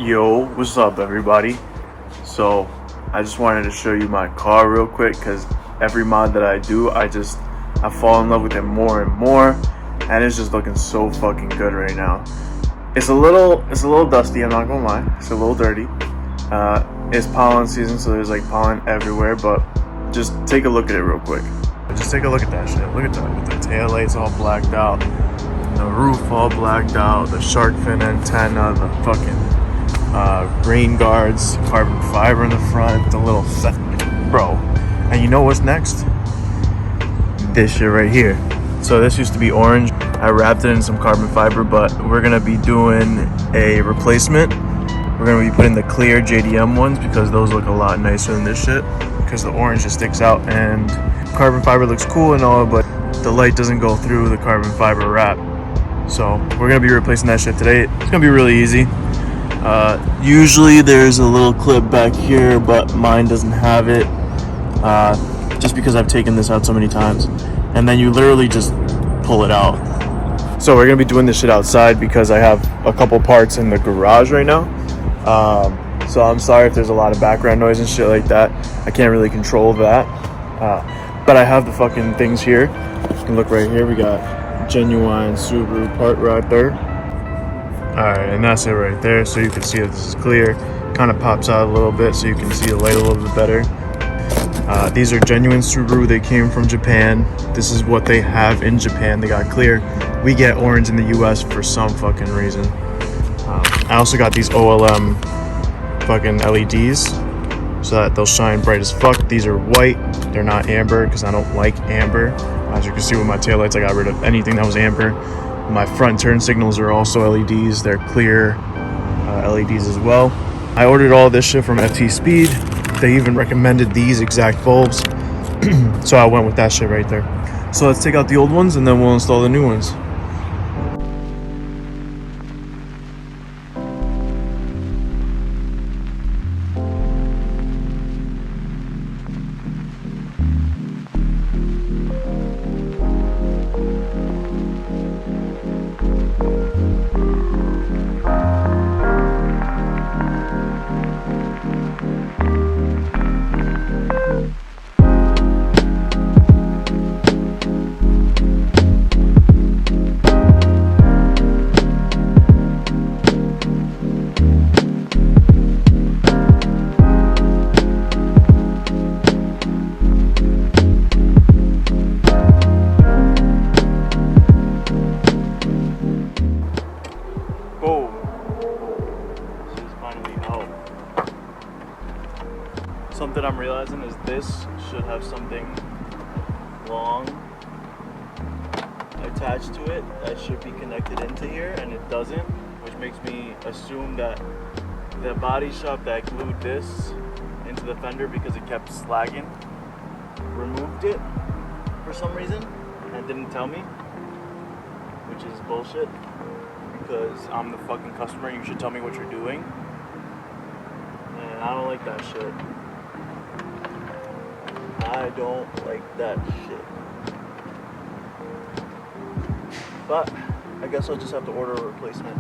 Yo, what's up everybody? So I just wanted to show you my car real quick because every mod that I do I fall in love with it more and more, and it's just looking so fucking good right now. It's a little dusty, I'm not gonna lie. It's a little dirty. It's pollen season, so there's like pollen everywhere, but just take a look at it real quick. Just take a look at that shit. Look at that, with the tail lights all blacked out, the roof all blacked out, the shark fin antenna, the fucking rain guards, carbon fiber in the front, the little bro. And you know what's next? This shit right here. So this used to be orange. I wrapped it in some carbon fiber, but we're gonna be doing a replacement. We're gonna be putting the clear JDM ones because those look a lot nicer than this shit, because the orange just sticks out, and carbon fiber looks cool and all, but the light doesn't go through the carbon fiber wrap. So we're gonna be replacing that shit today. It's gonna be really easy. Usually there's a little clip back here, but mine doesn't have it, just because I've taken this out so many times. And then you literally just pull it out. So we're gonna be doing this shit outside because I have a couple parts in the garage right now. So I'm sorry if there's a lot of background noise and shit like that. I can't really control that. But I have the fucking things here. You can look right here. We got genuine Subaru part right there. Alright, and that's it right there. So you can see that this is clear. Kind of pops out a little bit so you can see the light a little bit better. These are genuine Subaru. They came from Japan. This is what they have in Japan. They got clear. We get orange in the US for some fucking reason. I also got these OLM fucking LEDs so that they'll shine bright as fuck. These are white. They're not amber because I don't like amber. As you can see with my taillights, I got rid of anything that was amber. My front turn signals are also LEDs. They're clear LEDs as well. I ordered all this shit from FT Speed. They even recommended these exact bulbs. So I went with that shit right there. So let's take out the old ones and then we'll install the new ones. Something I'm realizing is this should have something long attached to it that should be connected into here, and it doesn't, which makes me assume that the body shop that glued this into the fender because it kept slagging removed it for some reason and didn't tell me, which is bullshit because I'm the fucking customer. You should tell me what you're doing, and I don't like that shit. I don't like that shit. But I guess I'll just have to order a replacement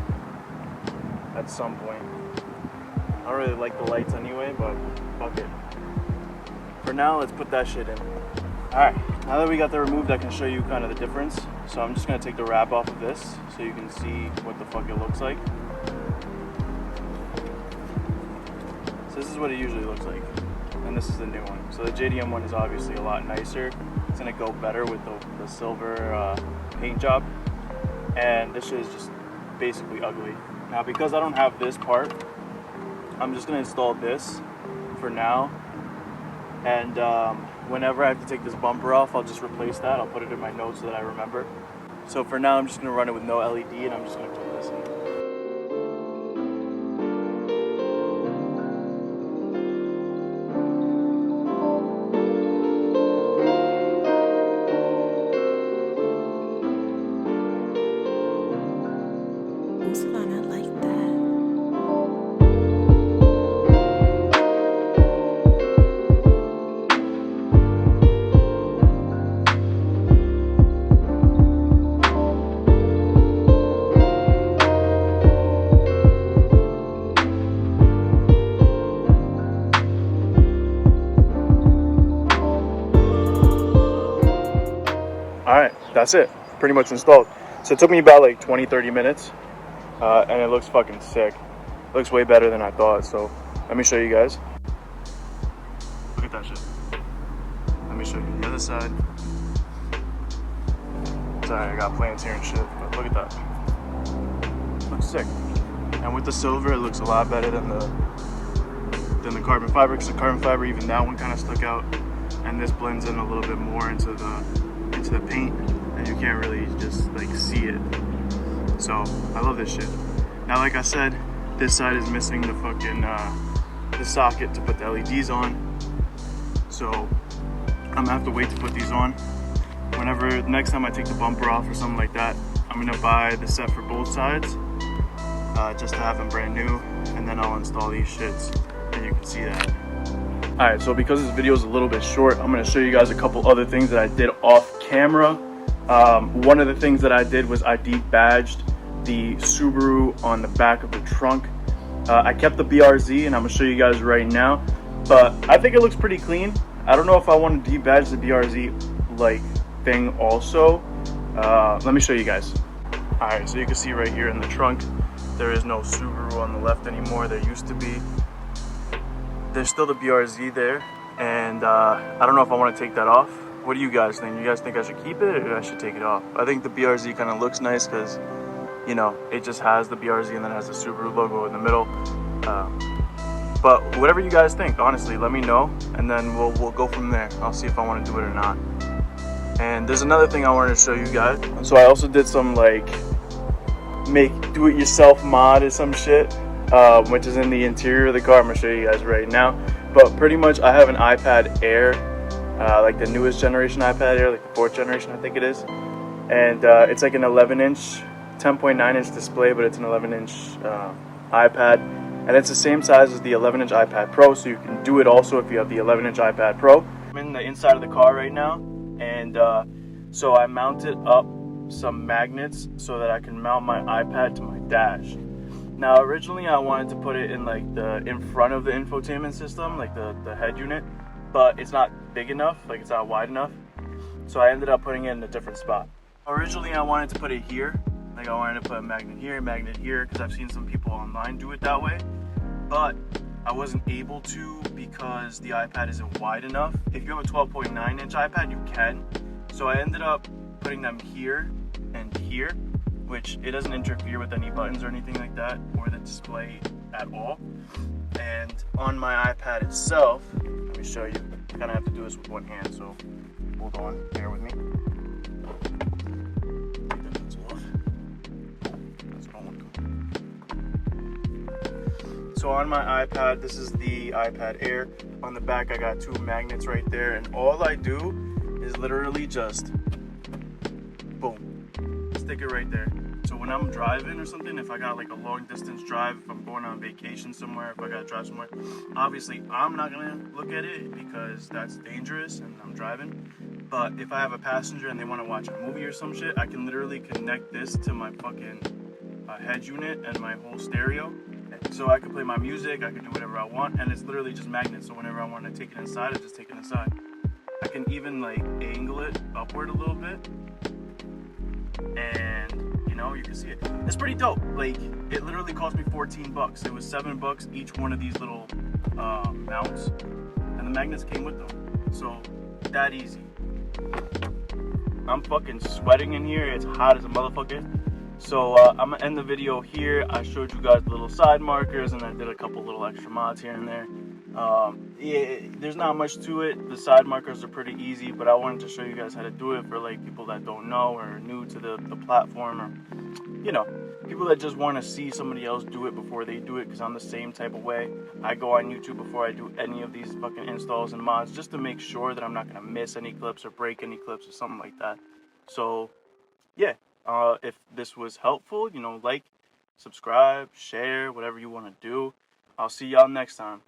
at some point. I don't really like the lights anyway, but fuck it. For now, let's put that shit in. Alright, now that we got that removed, I can show you kind of the difference. So I'm just gonna take the wrap off of this so you can see what the fuck it looks like. So this is what it usually looks like. And this is the new one. So the JDM one is obviously a lot nicer. It's gonna go better with the silver paint job. And this shit is just basically ugly. Now because I don't have this part, I'm just gonna install this for now. And whenever I have to take this bumper off, I'll just replace that. I'll put it in my notes so that I remember. So for now, I'm just gonna run it with no LED, and I'm just gonna put this in. Sivon, I like that. Alright, that's it. Pretty much installed. So it took me about like 20-30 minutes. And it looks fucking sick. It looks way better than I thought. So let me show you guys. Look at that shit. Let me show you the other side. Sorry, I got plants here and shit, but look at that. Looks sick. And with the silver, it looks a lot better than the carbon fiber, because the carbon fiber, even that one kind of stuck out, and this blends in a little bit more into the paint, and you can't really just like see it. So I love this shit. Now, like I said, this side is missing the fucking the socket to put the LEDs on, so I'm gonna have to wait to put these on. Whenever next time I take the bumper off or something like that, I'm gonna buy the set for both sides, just to have them brand new, and then I'll install these shits, and you can see that. Alright, so because this video is a little bit short, I'm gonna show you guys a couple other things that I did off camera. One of the things that I did was I debadged the Subaru on the back of the trunk. I kept the BRZ, and I'm gonna show you guys right now, but I think it looks pretty clean. I don't know if I want to debadge the BRZ like thing also. Let me show you guys. Alright, so you can see right here in the trunk, there is no Subaru on the left anymore. There used to be. There's still the BRZ there, and I don't know if I want to take that off. What do you guys think? You guys think I should keep it, or I should take it off? I think the BRZ kind of looks nice because, you know, it just has the BRZ and then has the Subaru logo in the middle. But whatever you guys think, honestly, let me know, and then we'll go from there. I'll see if I want to do it or not. And there's another thing I wanted to show you guys. So I also did some like do-it-yourself mod or some shit, which is in the interior of the car. I'm gonna show you guys right now. But pretty much I have an iPad Air, like the newest generation iPad Air, like the 4th generation I think it is. And it's like an 11-inch, 10.9-inch display, but it's an 11-inch iPad. And it's the same size as the 11-inch iPad Pro, so you can do it also if you have the 11-inch iPad Pro. I'm in the inside of the car right now, and so I mounted up some magnets so that I can mount my iPad to my dash. Now, originally I wanted to put it in like in front of the infotainment system, like the head unit, but it's not big enough, like it's not wide enough. So I ended up putting it in a different spot. Originally I wanted to put it here, like I wanted to put a magnet here, because I've seen some people online do it that way. But I wasn't able to because the iPad isn't wide enough. If you have a 12.9-inch iPad, you can. So I ended up putting them here and here, which it doesn't interfere with any buttons or anything like that, or the display at all. And on my iPad itself, let me show you. I kind of have to do this with one hand, so hold on, bear with me. So on my iPad, this is the iPad Air. On the back, I got 2 magnets right there, and all I do is literally just boom, stick it right there. So when I'm driving or something, if I got like a long distance drive, if I'm going on vacation somewhere, if I gotta drive somewhere, obviously I'm not gonna look at it because that's dangerous and I'm driving. But if I have a passenger and they want to watch a movie or some shit, I can literally connect this to my fucking head unit and my whole stereo. So I can play my music, I can do whatever I want, and it's literally just magnets. So whenever I want to take it inside, I just take it inside. I can even like angle it upward a little bit, and you know, you can see it. It's pretty dope. Like, it literally cost me $14. It was $7 each one of these little mounts, and the magnets came with them. So that easy. I'm fucking sweating in here. It's hot as a motherfucker. So I'm gonna end the video here. I showed you guys the little side markers, and I did a couple little extra mods here and there. Yeah, there's not much to it. The side markers are pretty easy, but I wanted to show you guys how to do it for like people that don't know or are new to the platform, or you know, people that just want to see somebody else do it before they do it, because I'm the same type of way. I go on YouTube before I do any of these fucking installs and mods, just to make sure that I'm not gonna miss any clips or break any clips or something like that. So yeah, if this was helpful, you know, like, subscribe, share, whatever you want to do. I'll see y'all next time.